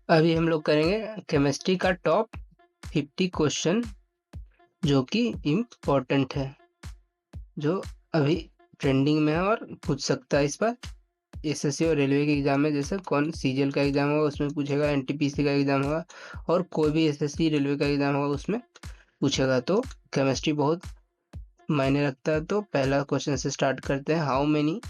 अभी हम लोग करेंगे केमिस्ट्री का टॉप 50 क्वेश्चन जो कि इम्पोर्टेंट है, जो अभी ट्रेंडिंग में है और पूछ सकता है इस पर। एसएससी और रेलवे के एग्जाम में, जैसे कौन सीजीएल का एग्जाम होगा उसमें पूछेगा, एनटीपीसी का एग्जाम होगा और कोई भी एसएससी रेलवे का एग्जाम होगा उसमें पूछेगा। तो केमिस्ट्री बहुत मायने रखता है। तो पहला क्वेश्चन से स्टार्ट करते हैं। How many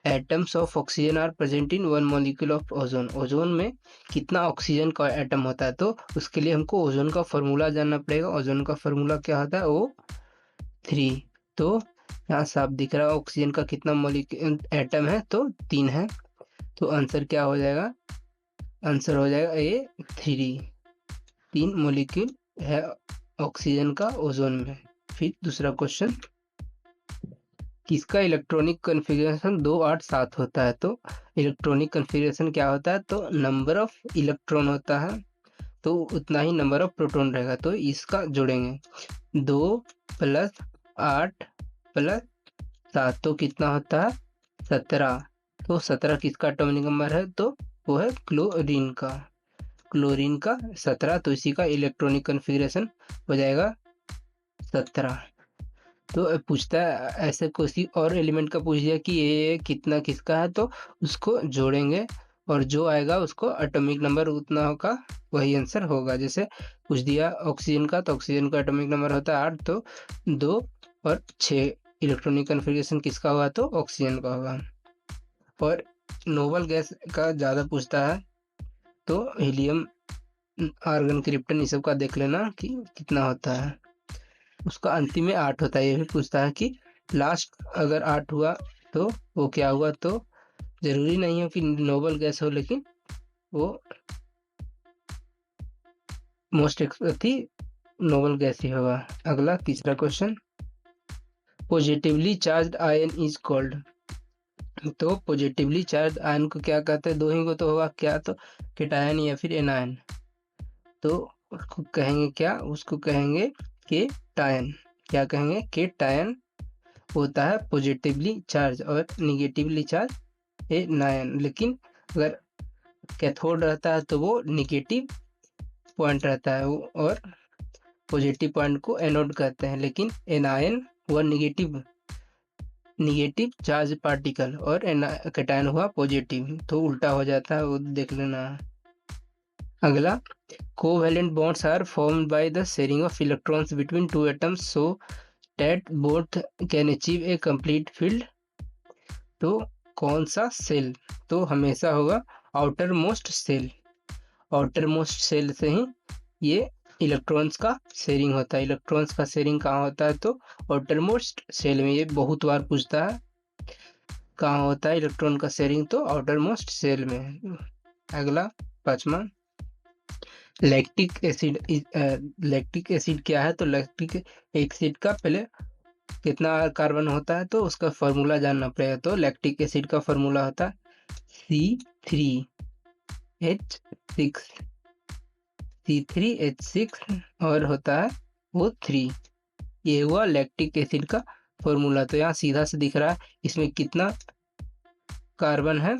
atoms of oxygen are present in one molecule of ozone. Ozone में कितना ऑक्सीजन का एटम होता है, तो उसके लिए हमको ओजोन का फॉर्मूला जानना पड़ेगा। ओजोन का फॉर्मूला क्या होता है, O3। तो यहाँ साफ दिख रहा है ऑक्सीजन का कितना मॉलिक्यूल एटम है, तो 3 है। तो आंसर क्या हो जाएगा, आंसर हो जाएगा A3। 3 मॉलिक्यूल है ऑक्सीजन का ओजोन में। फिर दूसरा क्वेश्चन, किसका इलेक्ट्रॉनिक कन्फिग्रेशन 2 8 7 होता है। तो इलेक्ट्रॉनिक कन्फिग्रेशन क्या होता है, तो नंबर ऑफ इलेक्ट्रॉन होता है तो उतना ही नंबर ऑफ प्रोटॉन रहेगा। तो इसका जोड़ेंगे 2 + 8 + 7 तो कितना होता है 17। तो 17 किसका एटॉमिक नंबर है, तो वो है क्लोरीन का। क्लोरीन का 17, तो इसी का इलेक्ट्रॉनिक कन्फिग्रेशन हो जाएगा 17। तो पूछता है ऐसे किसी और एलिमेंट का पूछ दिया कि ये कितना किसका है, तो उसको जोड़ेंगे और जो आएगा उसको एटॉमिक नंबर उतना होगा वही आंसर होगा। जैसे पूछ दिया ऑक्सीजन का, तो ऑक्सीजन का एटॉमिक नंबर होता है 8, तो 2 और 6 इलेक्ट्रॉनिक कन्फिग्रेशन किसका होगा, तो ऑक्सीजन का होगा। और नोबल गैस का ज़्यादा पूछता है, तो हीलियम, आर्गन, क्रिप्टन, ये सब का देख लेना कि कितना होता है। उसका अंतिम में 8 होता है। ये भी पूछता है कि लास्ट अगर 8 हुआ तो वो क्या हुआ। तो जरूरी नहीं है कि नोबल गैस हो, लेकिन वो मोस्ट थी नोबल गैस ही होगा। अगला तीसरा question, positively charge ion is called. तो पॉजिटिवली चार्ज आयन को क्या कहते हैं, दो ही को तो होगा, क्या तो केटायन या फिर एनायन। तो उसको कहेंगे क्या, उसको कहेंगे केटायन। क्या कहेंगे, केटायन होता है पॉजिटिवली चार्ज और निगेटिवली चार्ज एनायन। लेकिन अगर कैथोड रहता है तो वो निगेटिव पॉइंट रहता है और पॉजिटिव पॉइंट को एनोड कहते हैं। लेकिन एनायन हुआ निगेटिव चार्ज पार्टिकल और कैटायन हुआ पॉजिटिव, तो उल्टा हो जाता है, वो देख लेना। अगला, covalent bonds are formed by the sharing of electrons between two atoms so that both can achieve a complete field. तो कौन सा सेल, तो हमेशा होगा outer most shell. Outer most shell से ही ये इलेक्ट्रॉन्स का शेयरिंग होता है। इलेक्ट्रॉन्स का शेयरिंग कहाँ होता है, तो आउटर मोस्ट सेल में। ये बहुत बार पूछता है कहाँ होता है इलेक्ट्रॉन का शेयरिंग, तो आउटर मोस्ट सेल में। अगला पांचवा, लैक्टिक एसिड। लैक्टिक एसिड क्या है, तो लैक्टिक एसिड का पहले कितना कार्बन होता है, तो उसका फॉर्मूला जानना पड़ेगा। तो लैक्टिक एसिड का फॉर्मूला होता है C3H6। C3H6 और होता है O3। ये हुआ लैक्टिक एसिड का फॉर्मूला। तो यहाँ सीधा से दिख रहा है इसमें कितना कार्बन है,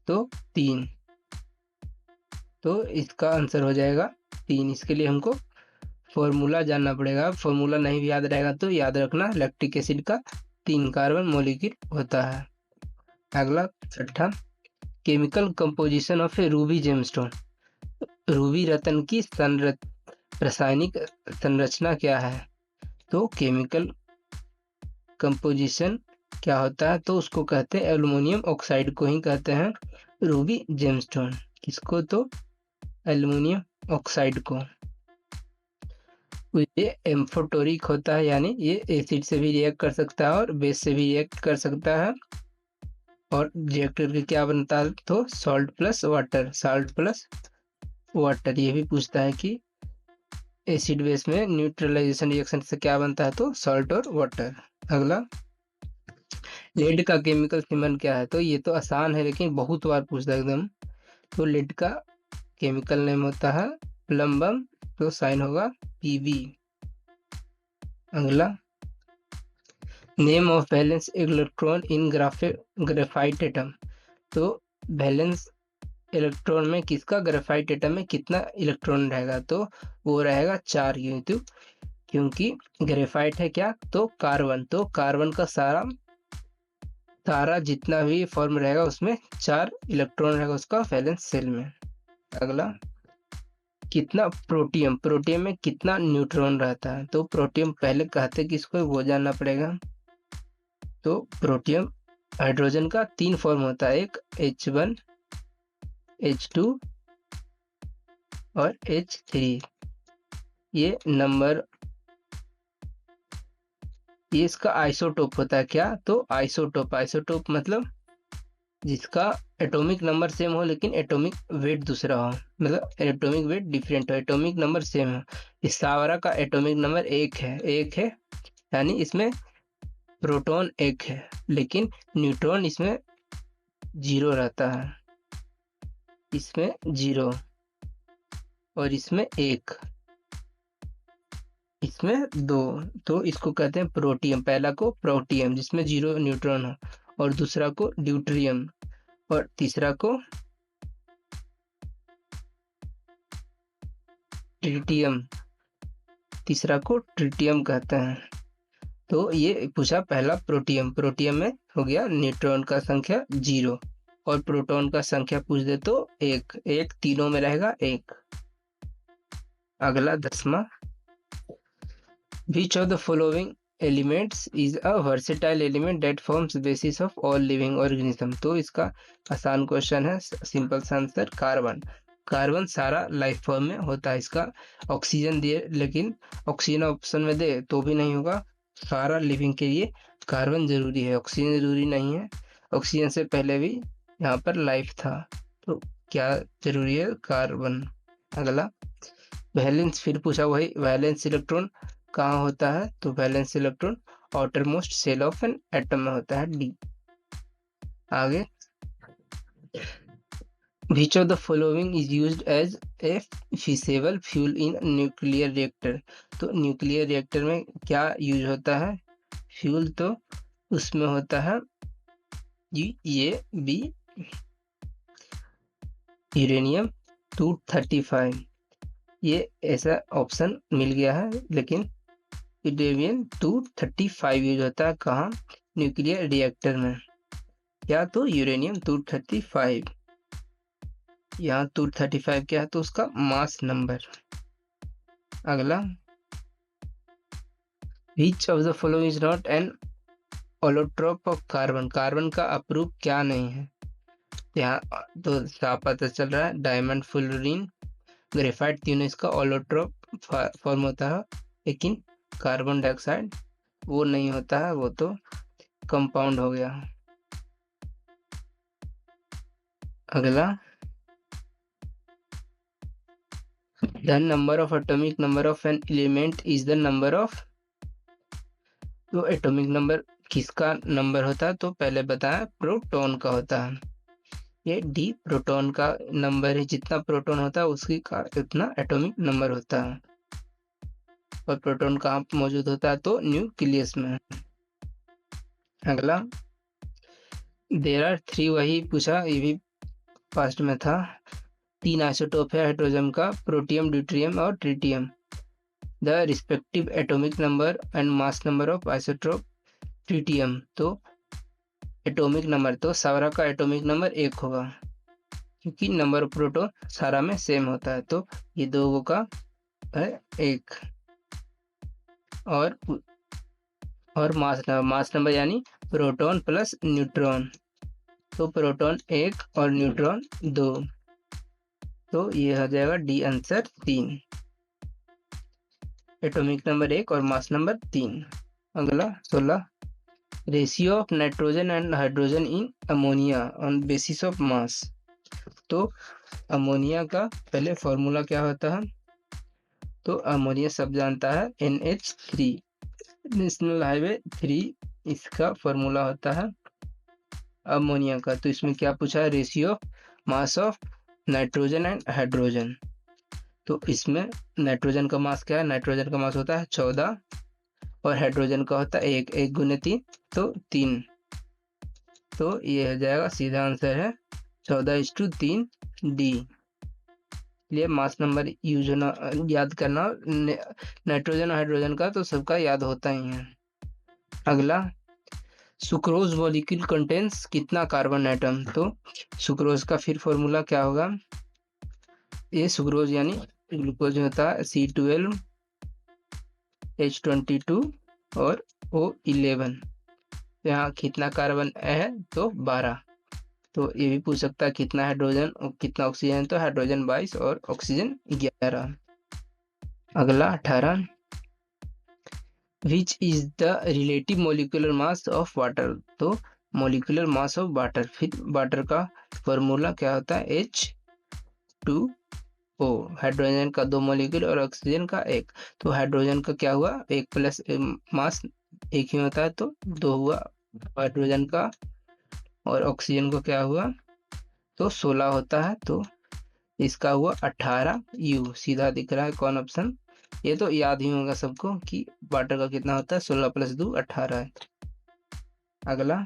तो 3। तो इसका आंसर हो जाएगा 3। इसके लिए हमको फॉर्मूला जानना पड़ेगा। फॉर्मूला नहीं भी याद रहेगा तो याद रखना लैक्टिक एसिड का 3 कार्बन मॉलिक्यूल होता है। अगला छठा, chemical composition of a ruby gemstone. Ruby रत्न की रासायनिक संरचना क्या है, तो केमिकल कंपोजिशन क्या होता है, तो उसको कहते हैं एल्युमिनियम ऑक्साइड को ही कहते हैं रूबी जेमस्टोन। किसको, तो एल्युमिनियम ऑक्साइड को। ये एम्फोटोरिक होता है, यानी ये एसिड से भी रिएक्ट कर सकता है और बेस से भी रिएक्ट कर सकता है। और रिएक्ट करके क्या बनता है, तो salt plus water, salt plus water. ये भी पूछता है कि एसिड बेस में न्यूट्रलाइजेशन रिएक्शन से क्या बनता है, तो सॉल्ट और वाटर। अगला, लेड का केमिकल सिंबल क्या है, तो ये तो आसान है लेकिन बहुत बार पूछता है एकदम। तो लेड का केमिकल नेम होता है प्लम्बम, तो साइन होगा Pb। अगला, name of valence electron in graphite atom. तो वैलेंस इलेक्ट्रॉन में किसका, ग्रेफाइट एटम में कितना इलेक्ट्रॉन रहेगा, तो वो रहेगा 4 क्योंकि ग्रेफाइट है क्या, तो कार्बन, तो कार्बन का सारा जितना भी फॉर्म रहेगा उसमें 4 इलेक्ट्रॉन रहेगा उसका वैलेंस शेल में। अगला, कितना प्रोटियम, प्रोटियम में कितना न्यूट्रॉन रहता है, तो प्रोटियम पहले कहते किसको, वो जानना पड़ेगा। तो प्रोटियम हाइड्रोजन का 3 फॉर्म होता है, एक H1, H2 और H3। ये इसका आइसोटोप होता है क्या, तो आइसोटोप मतलब जिसका एटॉमिक नंबर सेम हो लेकिन एटॉमिक वेट दूसरा हो, मतलब एटॉमिक वेट डिफरेंट हो, एटॉमिक नंबर सेम हो। इस सावरा का एटॉमिक नंबर एक है, यानी इसमें प्रोटॉन एक है लेकिन न्यूट्रॉन इसमें 0 रहता है, इसमें 0 और इसमें 1, इसमें 2, तो इसको कहते हैं प्रोटियम। पहला को प्रोटियम जिसमें 0 न्यूट्रॉन हो, और दूसरा को ड्यूट्रियम, और तीसरा को ट्रिटियम, कहते हैं। तो ये पूछा पहला प्रोटियम में हो गया न्यूट्रॉन का संख्या 0 और प्रोटॉन का संख्या पूछ दे तो 1 तीनों में रहेगा 1। अगला 10वां, which of the following elements is a versatile element that forms basis of all living organism। तो इसका आसान क्वेश्चन है, सिंपल सा आंसर कार्बन सारा लाइफ फॉर्म में होता है। इसका ऑक्सीजन दे लेकिन ऑक्सीजन ऑप्शन में दे तो भी नहीं होगा, सारा लिविंग के लिए कार्बन जरूरी है, ऑक्सीजन जरूरी नहीं है। ऑक्सीजन से पहले भी यहाँ पर लाइफ था, तो क्या जरूरी है, कार्बन। अगला वैलेंस, फिर पूछा वही वैलेंस इलेक्ट्रॉन कहाँ होता है, तो valence electron outer most shell of an atom में होता है, डी। आगे, which of the following is used as a fissile fuel in nuclear reactor. तो न्यूक्लियर रिएक्टर में क्या यूज होता है फ्यूल, तो उसमें होता है ये बी यूरेनियम 235। ये ऐसा ऑप्शन मिल गया है लेकिन यूरेनियम 235 यूज होता है कहाँ, न्यूक्लियर रिएक्टर में। या तो यूरेनियम 235, यहाँ 235 क्या है, तो उसका मास नंबर। अगला, which of the following is not an allotrope of carbon। Carbon का अपरूप क्या नहीं है, यहाँ तो साफ पता चल रहा है, डायमंड, फ्लोरीन, ग्रेफाइट, तीनों इसका ऑलोट्रोप फॉर्म होता है, लेकिन कार्बन डाइऑक्साइड वो नहीं होता है, वो तो कंपाउंड हो गया। अगला, the number of atomic number of an element is the number of. तो एटॉमिक नंबर किसका नंबर होता है, तो पहले बताया प्रोटॉन का होता है, ये डी प्रोटॉन का नंबर है, जितना प्रोटॉन होता है उसकी का उतना एटॉमिक नंबर होता है। और प्रोटॉन कहाँ मौजूद होता है, तो न्यूक्लियस में। अगला, देयर आर 3, वही पूछा, ये भी पास्ट में था। 3 आइसोटोप है हाइड्रोजन का, प्रोटियम, ड्यूट्रियम और tritium. The respective atomic number and mass number of isotope tritium. तो एटॉमिक नंबर, तो सारा का एटॉमिक नंबर 1 होगा क्योंकि नंबर ऑफ प्रोटॉन सारा में सेम होता है, तो ये दो का है 1। और मास नंबर यानी प्रोटॉन प्लस न्यूट्रॉन, तो प्रोटॉन 1 और न्यूट्रॉन 2, तो ये हो जाएगा डी आंसर 3, एटॉमिक नंबर 1 और मास नंबर 3। अगला 16, ratio of nitrogen and hydrogen in ammonia on basis of mass. तो अमोनिया का पहले फॉर्मूला क्या होता है, तो अमोनिया सब जानता है NH3, नेशनल हाईवे 3 इसका फॉर्मूला होता है अमोनिया का। तो इसमें क्या पूछा है, ratio mass of nitrogen and hydrogen. तो इसमें नाइट्रोजन का मास क्या है, नाइट्रोजन का मास होता है 14 और हाइड्रोजन का होता है 1 गुने 3 तो 3। तो ये हो जाएगा, सीधा आंसर है 14:3 डी। लिए मास नंबर यूज होना याद करना, नाइट्रोजन और हाइड्रोजन का तो सबका याद होता ही है। अगला, सुक्रोज मॉलिक्यूल कंटेन्स कितना कार्बन एटम, तो सुक्रोज का फिर फॉर्मूला क्या होगा, ये सुक्रोज यानी ग्लूकोज होता है C12 H22 और O11। यहाँ कितना कार्बन है तो 12। तो ये भी पूछ सकता है कितना हाइड्रोजन और कितना ऑक्सीजन, तो हाइड्रोजन 22 और ऑक्सीजन 11। अगला 18, which is the relative molecular mass of water, तो मोलिकुलर मास ऑफ वाटर, फिर वाटर का फॉर्मूला क्या होता है H2O, हाइड्रोजन का 2 मोलिक्यूल और ऑक्सीजन का 1। तो हाइड्रोजन का क्या हुआ, 1 प्लस मास 1 ही होता है तो 2 हुआ हाइड्रोजन का, और ऑक्सीजन को क्या हुआ तो 16 होता है, तो इसका हुआ 18U। सीधा दिख रहा है कौन ऑप्शन, ये तो याद ही होगा सबको कि वाटर का कितना होता है 16 + 2 18 है। अगला,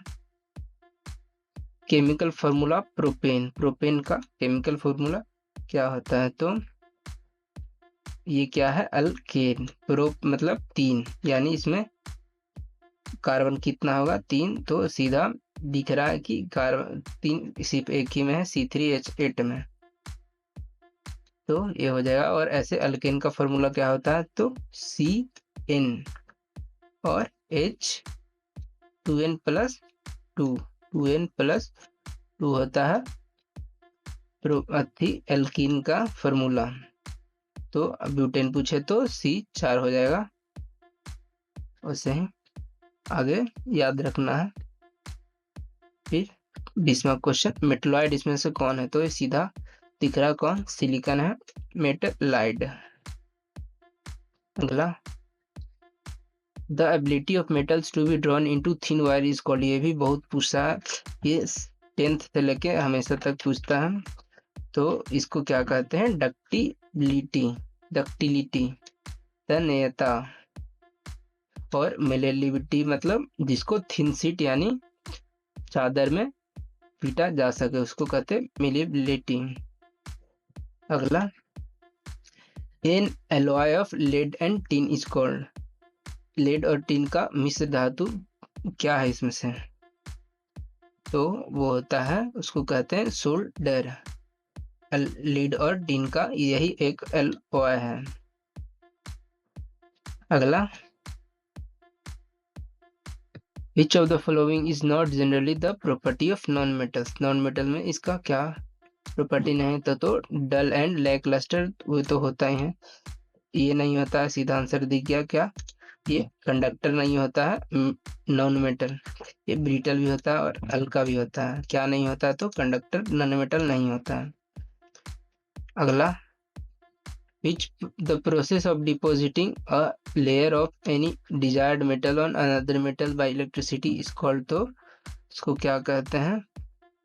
केमिकल फॉर्मूला प्रोपेन, प्रोपेन का केमिकल फॉर्मूला क्या होता है, तो ये क्या है अल्केन, प्रो मतलब 3, यानी इसमें कार्बन कितना होगा 3, तो सीधा दिख रहा है कि कार्बन 3 सिर्फ एक ही में है C3H8 में, तो ये हो जाएगा। और ऐसे अल्केन का फॉर्मूला क्या होता है, तो CN और H2N + 2, 2N + 2 होता है एल्कीन का फॉर्मूला। तो ब्यूटेन पूछे तो C4 हो जाएगा, वैसे ही आगे याद रखना है। फिर 20वां क्वेश्चन, मेटलॉइड इसमें से कौन है, तो ये सीधा दिख रहा कौन सिलिकॉन है, मेटलाइड। अगला, the ability of metals to be drawn into thin wire is called, ये भी बहुत पूछा है, ये 10th से लेके हमेशा तक पूछता है। तो इसको क्या कहते हैं, डक्टिलिटी, डक्टिलिटी तन्यता, और मेलेबिलिटी मतलब जिसको थिन शीट यानी चादर में पीटा जा सके उसको कहते हैं मेलेबिलिटी। अगला, an alloy of lead and tin is called, lead और टिन का मिश्र धातु क्या है इसमें से, तो वो होता है उसको कहते हैं सोल्डर। लीड और टिन का यही एक एलॉय है। अगला, Which of the following is not generally the property of non-metals, non-metal में इसका क्या प्रॉपर्टी नहीं, तो डल एंड लैक लस्टर वो तो होता ही है, ये नहीं होता है, सीधा आंसर दिख गया क्या, ये कंडक्टर नहीं होता है नॉन मेटल, ये ब्रिटल भी होता है और हल्का भी होता है, क्या नहीं होता है तो कंडक्टर नॉन मेटल नहीं होता है। अगला, which the process of depositing a layer of any desired metal on another metal by electricity is called, तो इसको क्या कहते हैं,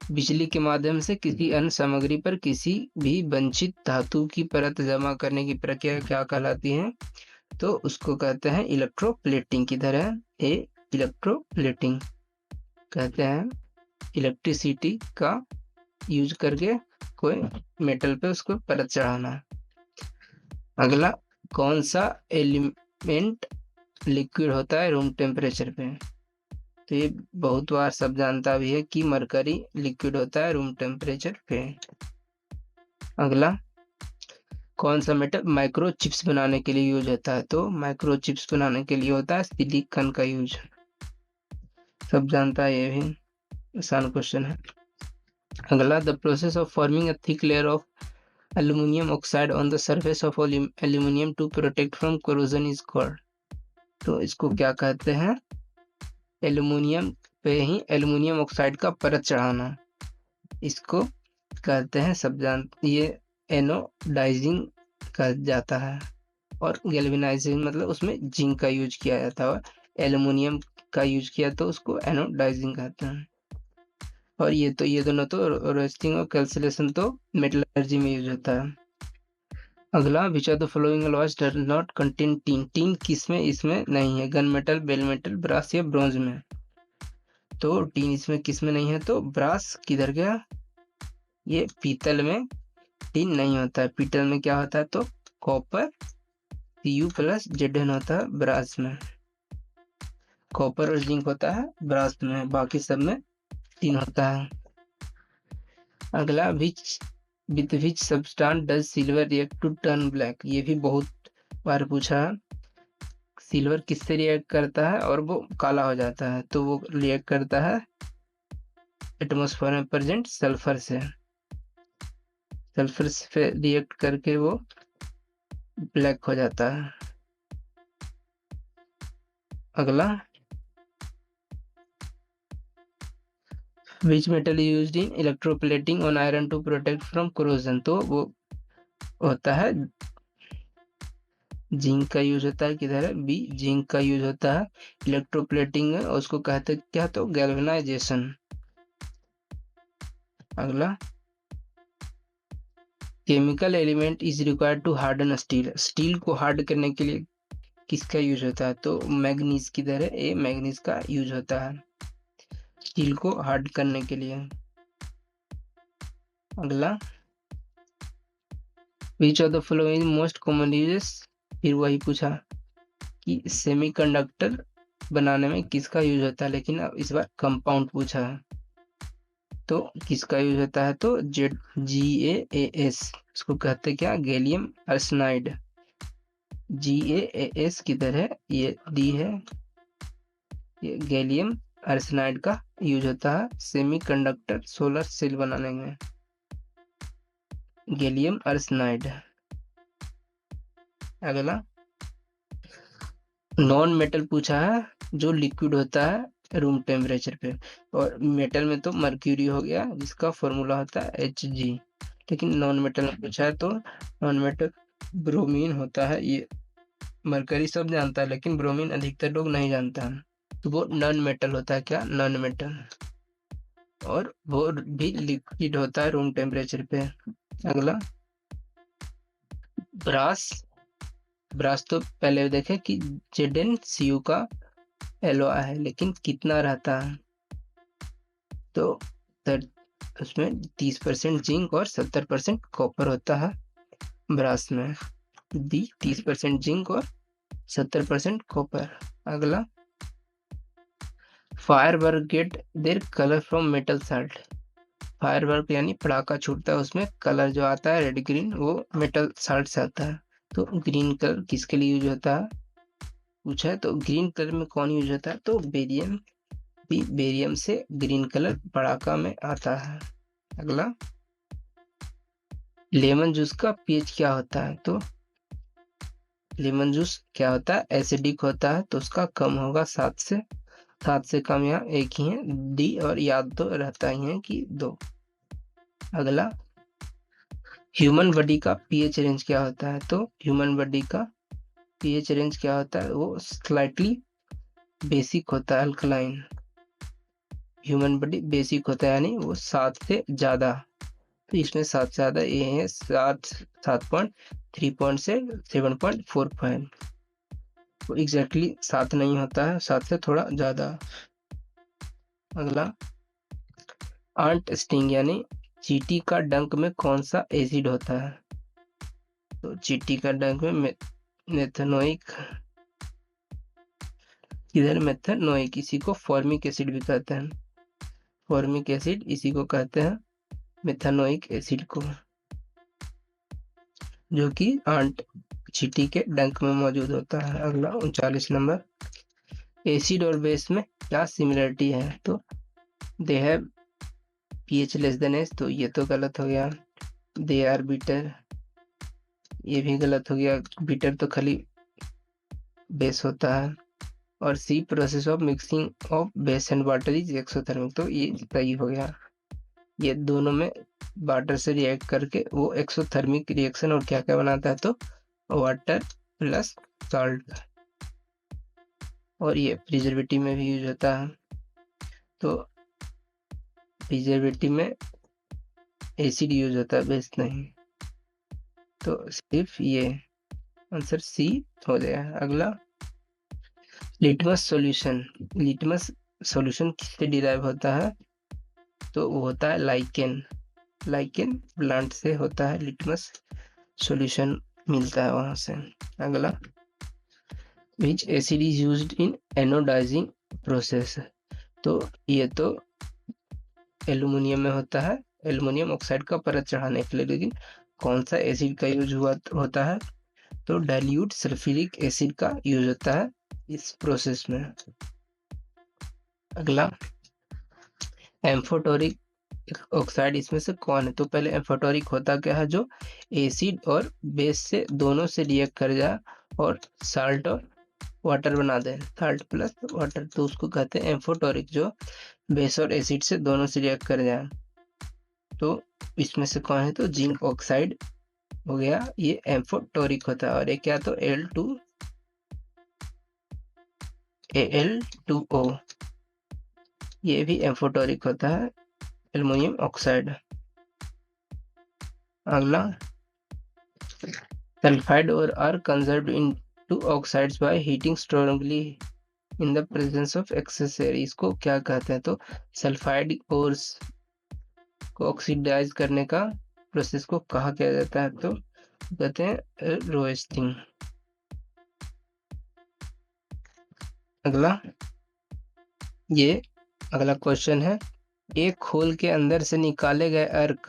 बिजली के माध्यम से किसी अन्य सामग्री पर किसी भी वंचित धातु की परत जमा करने की प्रक्रिया क्या कहलाती है, तो उसको कहते हैं इलेक्ट्रोप्लेटिंग। किधर है ए, इलेक्ट्रोप्लेटिंग कहते हैं इलेक्ट्रिसिटी का यूज करके कोई मेटल पे उसको परत चढ़ाना। अगला, कौन सा एलिमेंट लिक्विड होता है रूम टेम्परेचर पे, तो ये बहुत बार सब जानता भी है कि मरकरी लिक्विड होता है रूम टेम्परेचर पे। अगला, कौन सा मेटल माइक्रो चिप्स बनाने के लिए यूज होता है, तो माइक्रो चिप्स बनाने के लिए होता है सिलिकॉन का यूज, सब जानता है, ये भी आसान क्वेश्चन है। अगला, the process of forming a thick layer of aluminum oxide on the surface of aluminum to protect from corrosion is called, तो इसको क्या कहते हैं, एल्यूमिनियम पे ही एल्यूमिनियम ऑक्साइड का परत चढ़ाना, इसको कहते हैं सब जान, ये एनोडाइजिंग कहा जाता है, और गैल्वेनाइजिंग मतलब उसमें जिंक का यूज किया जाता है, एल्यूमिनियम का यूज किया तो उसको एनोडाइजिंग कहते हैं। और ये दोनों तो रोस्टिंग और कैल्कुलेशन तो मेटलर्जी में यूज होता है। अगला, which of the following alloys does not contain tin, tin किसमें इसमें नहीं है, gun metal, bell metal, brass या ब्रॉन्ज में, तो टीन इसमें किसमें नहीं है, तो ब्रास किधर गया, ये पीतल में टिन नहीं होता है, पीतल में क्या होता है तो कॉपर Cu प्लस Zn होता है ब्रास में, कॉपर और जिंक होता है ब्रास में, बाकी सब में टिन होता है। अगला with which substance does silver react to turn black, ये भी बहुत बार पूछा है। सिल्वर किससे रिएक्ट करता है और वो काला हो जाता है, तो वो रिएक्ट करता है एटमॉस्फेयर में प्रेजेंट सल्फर से, सल्फर से रिएक्ट करके वो ब्लैक हो जाता है। अगला which metal used in electroplating on iron to protect from corrosion, तो वो होता है जिंक का यूज होता है, किधर है बी, जिंक का यूज होता है इलेक्ट्रोप्लेटिंग में, और उसको कहते क्या तो गैल्वेनाइजेशन। अगला chemical element is required to harden steel, steel को हार्ड करने के लिए किसका यूज होता है तो मैग्नीज, किधर है ए, मैग्नीज का यूज होता है स्टील को हार्ड करने के लिए। अगला which of the following most common uses, फिर वही पूछा कि सेमीकंडक्टर बनाने में किसका यूज होता है, लेकिन अब इस बार कंपाउंड पूछा है, तो किसका यूज होता है तो GaAs, इसको कहते क्या गैलियम आर्सेनाइड। GaAs किधर है, ये डी है, ये गैलियम आर्सेनाइड का यूज होता है सेमीकंडक्टर सोलर सेल बनाने में, गैलियम आर्सेनाइड। अगला नॉन मेटल पूछा है जो लिक्विड होता है रूम टेम्परेचर पे, और मेटल में तो मर्क्यूरी हो गया जिसका फॉर्मूला होता है Hg, लेकिन नॉन मेटल में पूछा है तो नॉन मेटल ब्रोमीन होता है, ये मरकरी सब जानता है लेकिन ब्रोमीन अधिकतर लोग नहीं जानता है, तो वो नॉन मेटल होता है, क्या नॉन मेटल, और वो भी लिक्विड होता है रूम टेम्परेचर पे। अगला ब्रास, ब्रास तो पहले देखे कि ZnCu का एलओआई है, लेकिन कितना रहता है तो उसमें 30% जिंक और 70% कॉपर होता है ब्रास में, दी 30% जिंक और 70% कॉपर। अगला firework get their colour from metal salt, firework यानी पटाखा छूटता है उसमें कलर जो आता है रेड ग्रीन, वो मेटल साल्ट से आता है, तो ग्रीन कलर किसके लिए यूज होता है पूछा है, तो ग्रीन कलर में कौन यूज होता है तो बेरियम, बेरियम से ग्रीन कलर पटाखा में आता है। अगला लेमन जूस का पीएच क्या होता है तो लेमन जूस क्या होता है एसिडिक होता है, तो उसका कम होगा 7 से कम, यहाँ एक ही है डी, और याद तो रहता ही है कि 2। अगला ह्यूमन बॉडी का पीएच रेंज क्या होता है तो ह्यूमन बॉडी का पीएच रेंज क्या होता है वो स्लाइटली बेसिक होता है अल्कलाइन, ह्यूमन बॉडी बेसिक होता है यानी वो 7 से ज्यादा, तो इसमें 7 से ज्यादा ये है 7.3 से 7.45, तो एग्जैक्टली 7 नहीं होता है, 7 से थोड़ा ज्यादा। अगला आंट स्टिंग यानी चींटी का डंक में कौन सा एसिड होता है तो चींटी का डंक में मेथनोइक, इधर मेथनोइक, इसी को फॉर्मिक एसिड भी कहते हैं, फॉर्मिक एसिड इसी को कहते हैं मेथनोइक एसिड को, जो कि आंट चींटी के डंक में मौजूद होता है। अगला 39 नंबर एसिड और बेस में क्या सिमिलरिटी है तो they have pH less than S, तो ये तो गलत हो गया, दे आर बीटर, ये भी गलत हो गया, बीटर तो खाली बेस होता है, और C process of mixing of base and water is exothermic, तो ये सही हो गया, ये दोनों में वाटर से रिएक्ट करके वो एक्सोथर्मिक रिएक्शन और क्या क्या बनाता है तो वाटर प्लस सॉल्ट, और ये प्रिजर्वेटिव में भी यूज होता है, तो प्रिजर्वेटिव में एसिड यूज होता है बेस नहीं, तो सिर्फ ये आंसर सी हो गया। अगला लिटमस सॉल्यूशन, लिटमस सॉल्यूशन किससे डिराइव होता है तो वो होता है लाइकेन, लाइकेन प्लांट से होता है, लिटमस सॉल्यूशन मिलता है वहां से। अगला, which acid is used in anodizing process, तो ये तो एल्यूमिनियम में होता है, एल्यूमिनियम ऑक्साइड का परत चढ़ाने के लिए। लेकिन कौन सा एसिड का यूज होता है, तो डाइल्यूट सल्फ्यूरिक एसिड का यूज होता है इस प्रोसेस में। अगला, एम्फोटोरिक ऑक्साइड इसमें से कौन है, तो पहले एम्फोटोरिक होता क्या है, जो एसिड और बेस से दोनों से रिएक्ट कर जाए और साल्ट और वाटर बना दे, साल्ट प्लस वाटर, तो उसको कहते हैं एम्फोटोरिक, जो बेस और एसिड से दोनों से रिएक्ट कर जाए। तो इसमें से कौन है, तो जिंक ऑक्साइड हो गया, ये एम्फोटोरिक होता है। और ये क्या, तो Al2O, ये भी एम्फोटोरिक होता है, एल्युमिनियम ऑक्साइड। अगला, sulphide ores are converted into oxides by heating strongly in the presence of excess air, इसको क्या कहते हैं, तो सल्फाइड ओर्स को ऑक्सीडाइज करने का प्रोसेस को कहा किया जाता है, तो कहते हैं रोस्टिंग। अगला, ये अगला क्वेश्चन है, एक खोल के अंदर से निकाले गए अर्क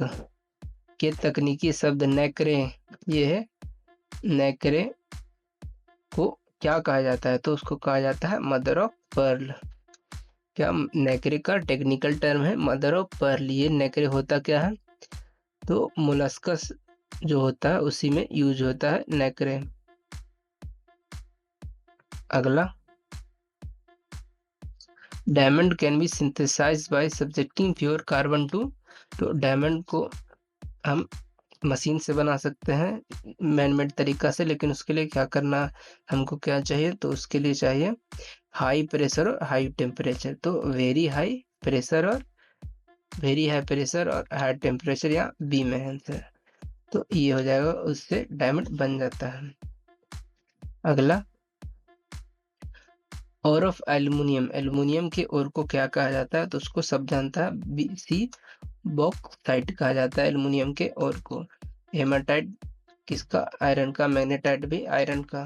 के तकनीकी शब्द नैक्रे, ये है नैक्रे को क्या कहा जाता है, तो उसको कहा जाता है मदर ऑफ पर्ल। क्या नैक्रे का टेक्निकल टर्म है मदर ऑफ पर्ल। ये नैक्रे होता क्या है, तो मोलस्कस जो होता है उसी में यूज होता है नैक्रे। अगला, diamond can be synthesized by subjecting pure carbon to, तो डायमंड को हम मशीन से बना सकते हैं मैनमेड तरीका से, लेकिन उसके लिए क्या करना, हमको क्या चाहिए, तो उसके लिए चाहिए हाई प्रेशर और हाई टेम्परेचर। तो वेरी हाई प्रेशर और हाई टेम्परेचर, या बी में आंसर, तो ये हो जाएगा, उससे डायमंड बन जाता है। अगला, और ऑफ एल्युमिनियम, एल्युमिनियम के और को क्या कहा जाता है, तो उसको सब जानता है, BC बॉक्साइट कहा जाता है एल्युमिनियम के और को। हेमाटाइट किसका, आयरन का, मैग्नेटाइट भी आयरन का,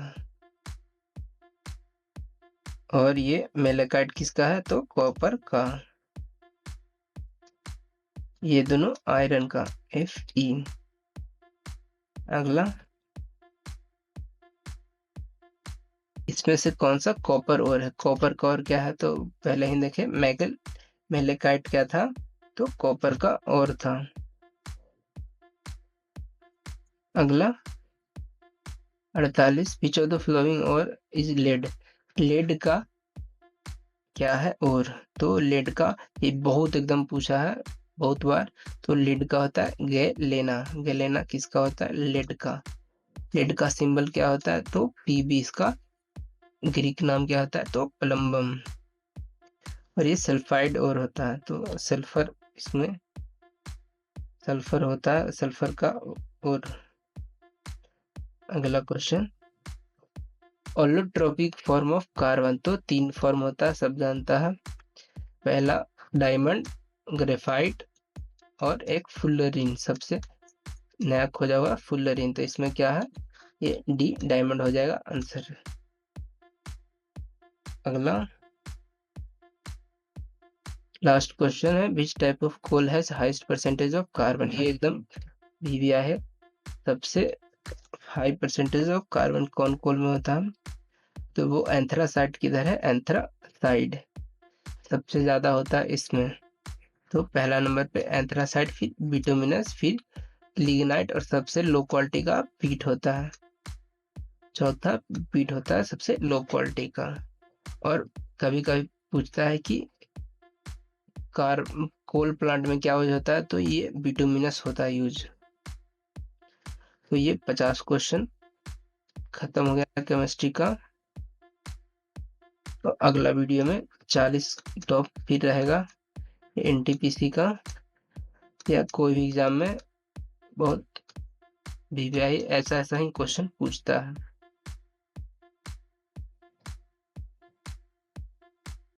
और ये मेलेकाइट किसका है, तो कॉपर का, ये दोनों आयरन का, Fe। अगला, इसमें से कौन सा कॉपर और है, कॉपर का और क्या है, तो पहले ही देखे मेलेकाइट क्या था, तो कॉपर का और था। अगला, 48, विच ऑफ द फ्लोइंग और इज लेड, लेड का क्या है और, तो लेड का ये बहुत एकदम पूछा है बहुत बार, तो लेड का होता है गैलेना, गैलेना किसका होता है, लेड का। लेड का सिंबल क्या होता है, तो Pb, इसका ग्रीक नाम क्या होता है, तो प्लम्बम। और ये सल्फाइड और होता है, तो सल्फर, इसमें सल्फर होता है, सल्फर का और। अगला क्वेश्चन, ऑलोट्रोपिक फॉर्म ऑफ कार्बन, तो 3 फॉर्म होता है, सब जानता है, पहला डायमंड, ग्रेफाइट और एक फुल्लरीन, सबसे नया खोजा हुआ फुल्लरीन, तो इसमें क्या है, ये डी डायमंड हो जाएगा आंसर। अगला, लास्ट क्वेश्चन है, which type of coal has highest percentage of carbon, ये एकदम वीविया है, सबसे हाई परसेंटेज ऑफ कार्बन कौन कोल में होता है, तो वो एंथ्रासाइड किधर है, एंथ्रासाइड सबसे ज्यादा होता है इसमें, तो पहला नंबर पे एंथ्रासाइड, फिर बिटुमिनस, फिर लिग्नाइट, और सबसे लो क्वालिटी का पीट होता है, चौथा पीट होता है सबसे लो क्वालिटी का। और कभी कभी पूछता है कि कार कोल प्लांट में क्या यूज होता है, तो ये बिटुमिनस होता है यूज। तो ये 50 क्वेश्चन खत्म हो गया केमिस्ट्री का। तो अगला वीडियो में 40 टॉप फिर रहेगा, NTPC का या कोई भी एग्जाम में बहुत VVI ऐसा ही क्वेश्चन पूछता है।